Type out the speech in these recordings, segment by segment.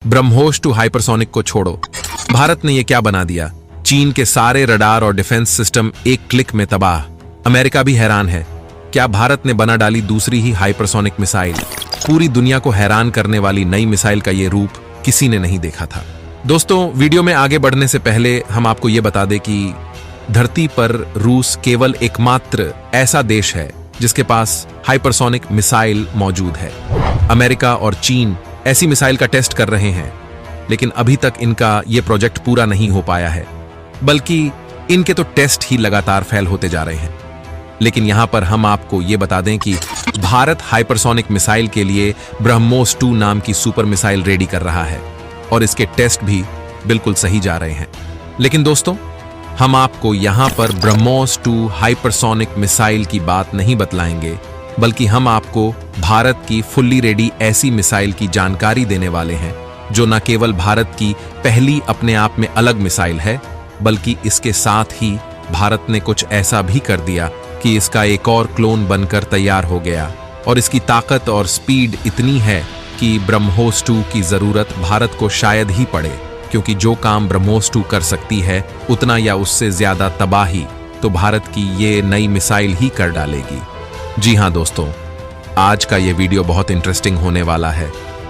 BrahMos to hypersonic को छोड़ो, भारत ने ये क्या बना दिया। चीन के सारे रडार और डिफेंस सिस्टम एक क्लिक में तबाह। अमेरिका भी हैरान है, क्या भारत ने बना डाली दूसरी ही हाइपरसोनिक मिसाइल। पूरी दुनिया को हैरान करने वाली नई मिसाइल का ये रूप किसी ने नहीं देखा था। दोस्तों, वीडियो में आगे बढ़ने से पहले हम आपको ये बता दें कि धरती पर रूस केवल एकमात्र ऐसा देश है जिसके पास हाइपरसोनिक मिसाइल मौजूद है। अमेरिका और चीन ऐसी मिसाइल का टेस्ट कर रहे हैं, लेकिन अभी तक इनका यह प्रोजेक्ट पूरा नहीं हो पाया है, बल्कि इनके तो टेस्ट ही लगातार फेल होते जा रहे हैं। लेकिन यहां पर हम आपको यह बता दें कि भारत हाइपरसोनिक मिसाइल के लिए ब्रह्मोस 2 नाम की सुपर मिसाइल रेडी कर रहा है और इसके टेस्ट भी बिल्कुल सही जा रहे हैं। लेकिन दोस्तों, हम आपको यहां पर ब्रह्मोस 2 हाइपरसोनिक मिसाइल की बात नहीं बतलाएंगे, बल्कि हम आपको भारत की फुल्ली रेडी ऐसी मिसाइल की जानकारी देने वाले हैं जो न केवल भारत की पहली अपने आप में अलग मिसाइल है, बल्कि इसके साथ ही भारत ने कुछ ऐसा भी कर दिया कि इसका एक और क्लोन बनकर तैयार हो गया और इसकी ताकत और स्पीड इतनी है कि ब्रह्मोस 2 की जरूरत भारत को शायद ही पड़े, क्योंकि जो काम ब्रह्मोस 2 कर सकती है उतना या उससे ज्यादा तबाही तो भारत की ये नई मिसाइल ही कर डालेगी। जी हां दोस्तों, आज का ये वीडियो बहुत इंटरेस्टिंग होने वाला है।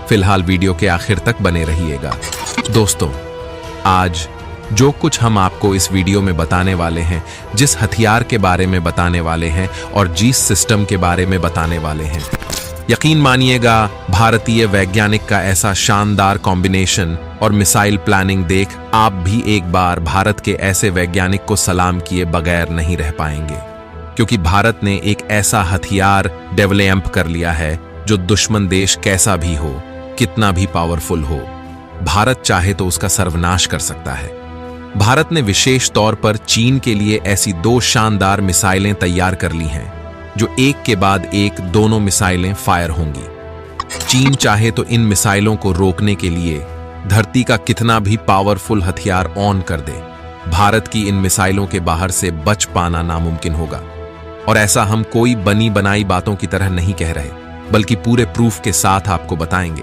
फिलहाल वीडियो के आखिर तक बने रहिएगा। दोस्तों, आज जो कुछ हम आपको इस वीडियो में बताने वाले हैं, जिस हथियार के बारे में बताने वाले हैं और जिस सिस्टम के बारे में बताने वाले हैं, यकीन मानिएगा भारतीय वैज्ञानिक का ऐसा शानदार कॉम्बिनेशन और मिसाइल प्लानिंग देख आप भी एक बार भारत के ऐसे वैज्ञानिक को सलाम किए बगैर नहीं रह पाएंगे, क्योंकि भारत ने एक ऐसा हथियार डेवलप कर लिया है जो दुश्मन देश कैसा भी हो, कितना भी पावरफुल हो, भारत चाहे तो उसका सर्वनाश कर सकता है। भारत ने विशेष तौर पर चीन के लिए ऐसी 2 शानदार मिसाइलें तैयार कर ली हैं जो एक के बाद एक दोनों मिसाइलें फायर होंगी। चीन चाहे तो इन मिसाइलों को रोकने के लिए धरती का कितना भी पावरफुल हथियार ऑन कर दे, भारत की इन मिसाइलों के बाहर से बच पाना नामुमकिन होगा। और ऐसा हम कोई बनी बनाई बातों की तरह नहीं कह रहे, बल्कि पूरे प्रूफ के साथ आपको बताएंगे,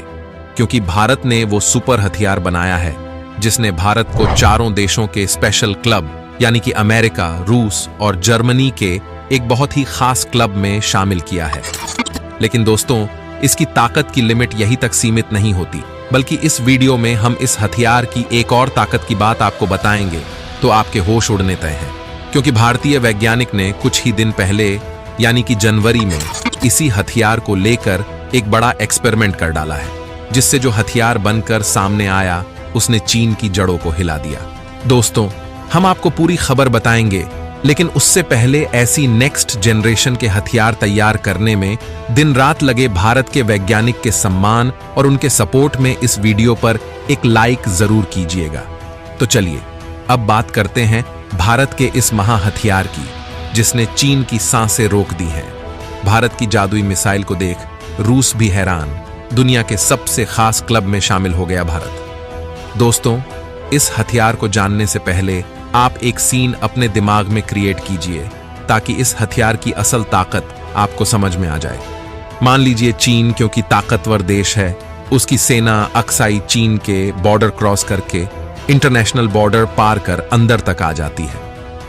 क्योंकि भारत ने वो सुपर हथियार बनाया है जिसने भारत को चारों देशों के स्पेशल क्लब यानी कि अमेरिका, रूस और जर्मनी के एक बहुत ही खास क्लब में शामिल किया है। लेकिन दोस्तों, इसकी ताकत की लिमिट यही तक सीमित नहीं होती, बल्कि इस वीडियो में हम इस हथियार की एक और ताकत की बात आपको बताएंगे तो आपके होश उड़ने तय हैं, क्योंकि भारतीय वैज्ञानिक ने कुछ ही दिन पहले यानी कि जनवरी में इसी हथियार को लेकर एक बड़ा एक्सपेरिमेंट कर डाला है, जिससे जो हथियार बनकर सामने आया उसने चीन की जड़ों को हिला दिया। दोस्तों, हम आपको पूरी खबर बताएंगे, लेकिन उससे पहले ऐसी नेक्स्ट जनरेशन के हथियार तैयार करने में दिन रात लगे भारत के वैज्ञानिक के सम्मान और उनके सपोर्ट में इस वीडियो पर एक लाइक जरूर कीजिएगा। तो चलिए अब बात करते हैं भारत के इस महा हथियार की, जिसने चीन की सांसें रोक दी हैं। भारत की जादुई मिसाइल को देख रूस भी हैरान, दुनिया के सबसे खास क्लब में शामिल हो गया भारत। दोस्तों, इस हथियार को जानने से पहले आप एक सीन अपने दिमाग में क्रिएट कीजिए, ताकि इस हथियार की असल ताकत आपको समझ में आ जाए। मान लीजिए चीन क्योंकि ताकतवर देश है, उसकी सेना अक्साई चीन के बॉर्डर क्रॉस करके इंटरनेशनल बॉर्डर पार कर अंदर तक आ जाती है।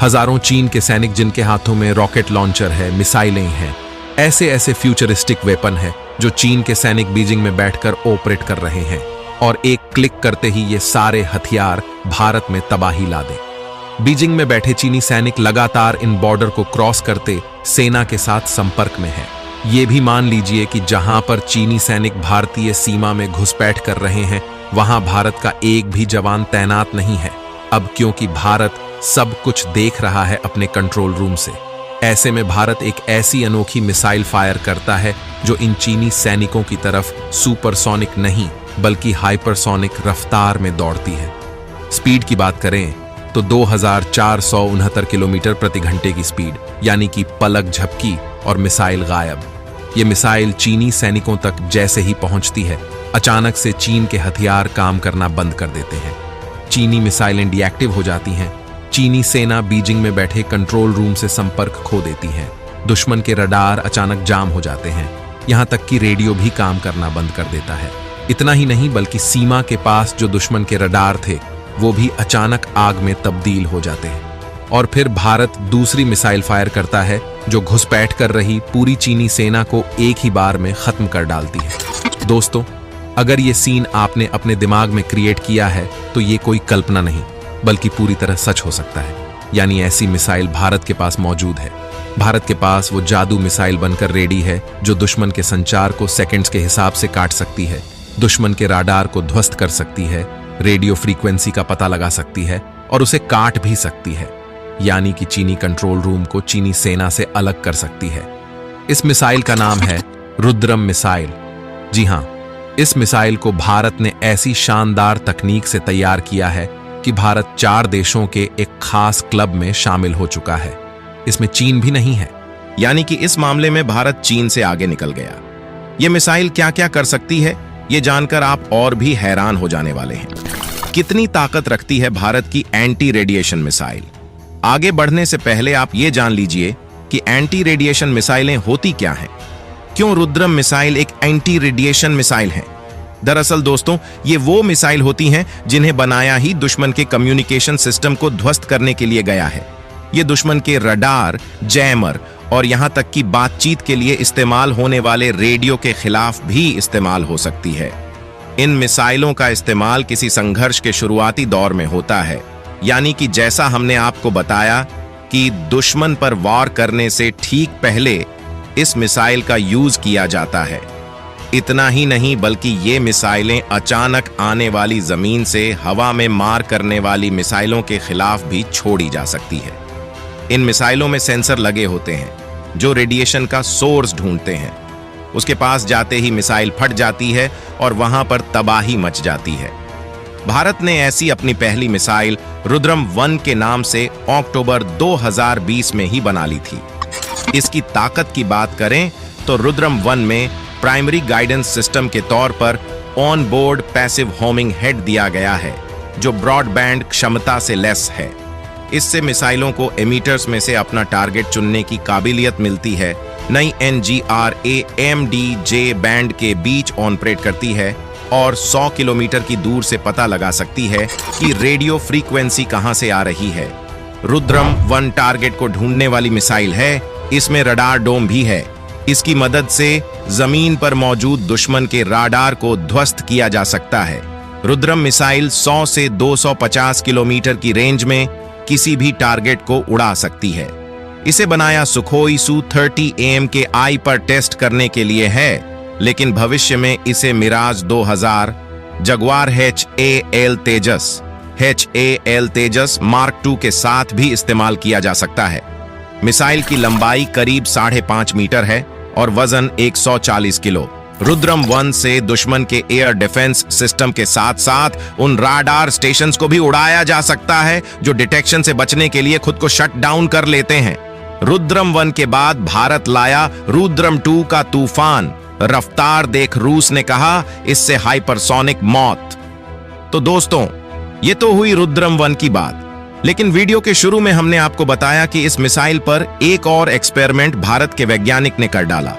हजारों चीन के सैनिक जिनके हाथों में रॉकेट लॉन्चर है, मिसाइलें हैं, ऐसे ऐसे फ्यूचरिस्टिक वेपन है जो चीन के सैनिक बीजिंग में बैठकर ऑपरेट कर रहे हैं, और एक क्लिक करते ही ये सारे हथियार भारत में तबाही ला दें। बीजिंग में बैठे चीनी सैनिक लगातार इन बॉर्डर को क्रॉस करते सेना के साथ संपर्क में हैं। ये भी मान लीजिए कि जहां पर चीनी सैनिक भारतीय सीमा में घुसपैठ कर रहे हैं, वहां भारत का एक भी जवान तैनात नहीं है। अब क्योंकि भारत सब कुछ देख रहा है अपने कंट्रोल रूम से, ऐसे में भारत एक ऐसी अनोखी मिसाइल फायर करता है जो इन चीनी सैनिकों की तरफ सुपरसोनिक नहीं बल्कि हाइपरसोनिक रफ्तार में दौड़ती है। स्पीड की बात करें तो 2469 किलोमीटर प्रति घंटे की स्पीड, यानी कि पलक झपकी और मिसाइल गायब। ये मिसाइल चीनी सैनिकों तक जैसे ही पहुंचती है, अचानक से चीन के हथियार काम करना बंद कर देते हैं। चीनी मिसाइलें डीएक्टिव हो जाती हैं। चीनी सेना बीजिंग में बैठे कंट्रोल रूम से संपर्क खो देती है। दुश्मन के रडार अचानक जाम हो जाते हैं, यहां तक कि रेडियो भी काम करना बंद कर देता है। इतना ही नहीं बल्कि सीमा के पास जो दुश्मन के रडार थे वो भी अचानक आग में तब्दील हो जाते हैं। और फिर भारत दूसरी मिसाइल फायर करता है जो घुसपैठ कर रही पूरी चीनी सेना को एक ही बार में खत्म कर डालती है। दोस्तों, अगर ये सीन आपने अपने दिमाग में क्रिएट किया है तो ये कोई कल्पना नहीं बल्कि पूरी तरह सच हो सकता है। यानी ऐसी मिसाइल भारत के पास मौजूद है। भारत के पास वो जादू मिसाइल बनकर रेडी है जो दुश्मन के संचार को सेकंड्स के हिसाब से काट सकती है, दुश्मन के राडार को ध्वस्त कर सकती है, रेडियो फ्रीक्वेंसी का पता लगा सकती है और उसे काट भी सकती है। यानी कि चीनी कंट्रोल रूम को चीनी सेना से अलग कर सकती है। इस मिसाइल का नाम है रुद्रम मिसाइल। जी हां, इस मिसाइल को भारत ने ऐसी शानदार तकनीक से तैयार किया है कि भारत 4 देशों के एक खास क्लब में शामिल हो चुका है। इसमें चीन भी नहीं है। यानी कि इस मामले में भारत चीन से आगे निकल गया। यह मिसाइल क्या क्या कर सकती है ये जानकर आप और भी हैरान हो जाने वाले हैं। कितनी ताकत रखती है भारत की एंटी रेडिएशन मिसाइल। आगे बढ़ने से पहले आप ये जान लीजिए कि एंटी रेडिएशन मिसाइलें होती क्या हैं। क्यों रुद्रम मिसाइल एक एंटी रेडिएशन मिसाइल है? दरअसल दोस्तों, ये वो मिसाइल होती हैं जिन्हें बनाया ही दुश्मन के कम्युनिकेशन सिस्टम को ध्वस्त करने के लिए गया है। ये दुश्मन के रडार, जैमर और यहां तक कि बातचीत के लिए इस्तेमाल होने वाले रेडियो के खिलाफ भी इस्तेमाल हो सकती है। इन मिसाइलों का इस्तेमाल किसी संघर्ष के शुरुआती दौर में होता है। यानी कि जैसा हमने आपको बताया कि दुश्मन पर वार करने से ठीक पहले इस मिसाइल का यूज किया जाता है। इतना ही नहीं बल्कि ये मिसाइलें अचानक आने वाली जमीन से हवा में मार करने वाली मिसाइलों के खिलाफ भी छोड़ी जा सकती है। इन मिसाइलों में सेंसर लगे होते हैं जो रेडिएशन का सोर्स ढूंढते हैं। उसके पास जाते ही मिसाइल फट जाती है और वहां पर तबाही मच जाती है। भारत ने ऐसी अपनी पहली मिसाइल रुद्रम 1 के नाम से अक्टूबर 2020 में ही बना ली थी। इसकी ताकत की बात करें तो रुद्रम 1 में प्राइमरी गाइडेंस सिस्टम के तौर पर on board passive homing head दिया गया है जो ब्रॉडबैंड क्षमता से लेस है। इससे मिसाइलों को एमीटर्स में से अपना टारगेट चुनने की काबिलियत मिलती है। नई NGRA-MDJ बैंड के बीच ऑपरेट करती है और 100 किलोमीटर की दूर से पता लगा सकती है कि रेडियो फ्रीक्वेंसी कहां से आ रही है। रुद्रम 1 टारगेट को ढूंढने वाली मिसाइल है। इसमें रडार डोम भी है। इसकी मदद से जमीन पर मौजूद दुश्मन के राडार को ध्वस्त किया जा सकता है। रुद्रम मिसाइल 100 से 250 किलोमीटर की रेंज में किसी भी टारगेट को उड़ा सकती है। इसे बनाया सुखोई Su-30M के आई पर टेस्ट करने के लिए है, लेकिन भविष्य में इसे मिराज 2000, जगुआर HAL तेजस मार्क II के साथ भी इस्तेमाल किया जा सकता है। मिसाइल की लंबाई करीब 5.5 मीटर है और वजन 140 किलो। रुद्रम 1 से दुश्मन के एयर डिफेंस सिस्टम के साथ साथ उन राडार स्टेशंस को भी उड़ाया जा सकता है जो डिटेक्शन से बचने के लिए खुद को शट डाउन कर लेते हैं। रुद्रम 1 के बाद भारत लाया रुद्रम 2 का तूफान। रफ्तार देख रूस ने कहा इससे हाइपरसोनिक मौत। तो दोस्तों, ये तो हुई रुद्रम 1 की बात, लेकिन वीडियो के शुरू में हमने आपको बताया कि इस मिसाइल पर एक और एक्सपेरिमेंट भारत के वैज्ञानिक ने कर डाला।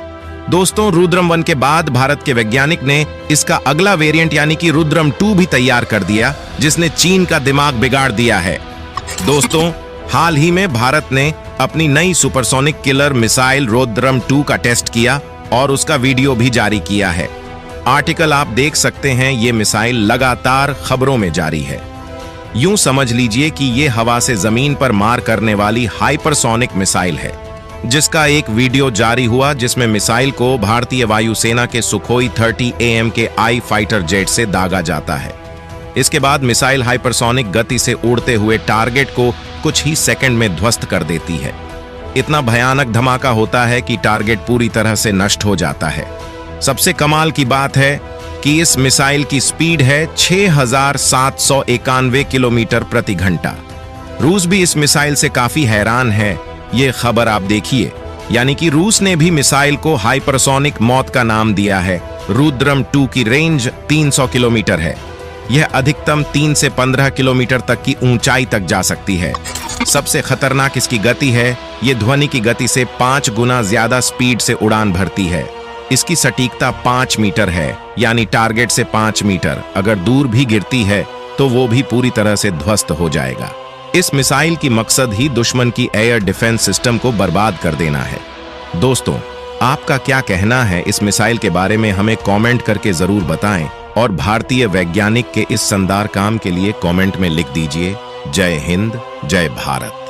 दोस्तों, रुद्रम 1 के बाद भारत के वैज्ञानिक ने इसका अगला वेरिएंट यानी कि रुद्रम 2 भी तैयार कर दिया, जिसने चीन का दिमाग बिगाड़ दिया है। दोस्तों, हाल ही में भारत ने अपनी नई सुपरसोनिक किलर मिसाइल रुद्रम 2 का टेस्ट किया और उसका वीडियो भी जारी किया है। आर्टिकल आप देख सकते हैं। ये मिसाइल लगातार खबरों में जारी है। यूं समझ लीजिए कि ये हवा से जमीन पर मार करने वाली हाइपरसोनिक मिसाइल है, जिसका एक वीडियो जारी हुआ जिसमें मिसाइल को भारतीय वायुसेना के सुखोई 30AM के आई फाइटर जेट से दागा जाता है। इसके बाद मिसाइल हाइपरसोनिक गति से उड़ते हुए टारगेट को कुछ ही सेकंड में ध्वस्त कर देती है। इतना भयानक धमाका होता है कि टारगेट पूरी तरह से नष्ट हो जाता है। सबसे कमाल की बात है कि इस मिसाइल की स्पीड है 6791 किलोमीटर प्रति घंटा। रूस भी इस मिसाइल से काफी हैरान है। ये खबर आप देखिए, यानी कि रूस ने भी मिसाइल को हाइपरसोनिक मौत का नाम दिया है। रुद्रम 2 की रेंज 300 किलोमीटर है। यह अधिकतम 3 से 15 किलोमीटर तक की ऊंचाई तक जा सकती है। सबसे खतरनाक इसकी गति है। ये ध्वनि की गति से 5 गुना ज्यादा स्पीड से उड़ान भरती है। इसकी सटीकता 5 मीटर है, यानी टारगेट से 5 मीटर अगर दूर भी गिरती है तो वो भी पूरी तरह से ध्वस्त हो जाएगा। इस मिसाइल की मकसद ही दुश्मन की एयर डिफेंस सिस्टम को बर्बाद कर देना है। दोस्तों, आपका क्या कहना है इस मिसाइल के बारे में हमें कमेंट करके जरूर बताएं और भारतीय वैज्ञानिक के इस शानदार काम के लिए कमेंट में लिख दीजिए जय हिंद, जय भारत।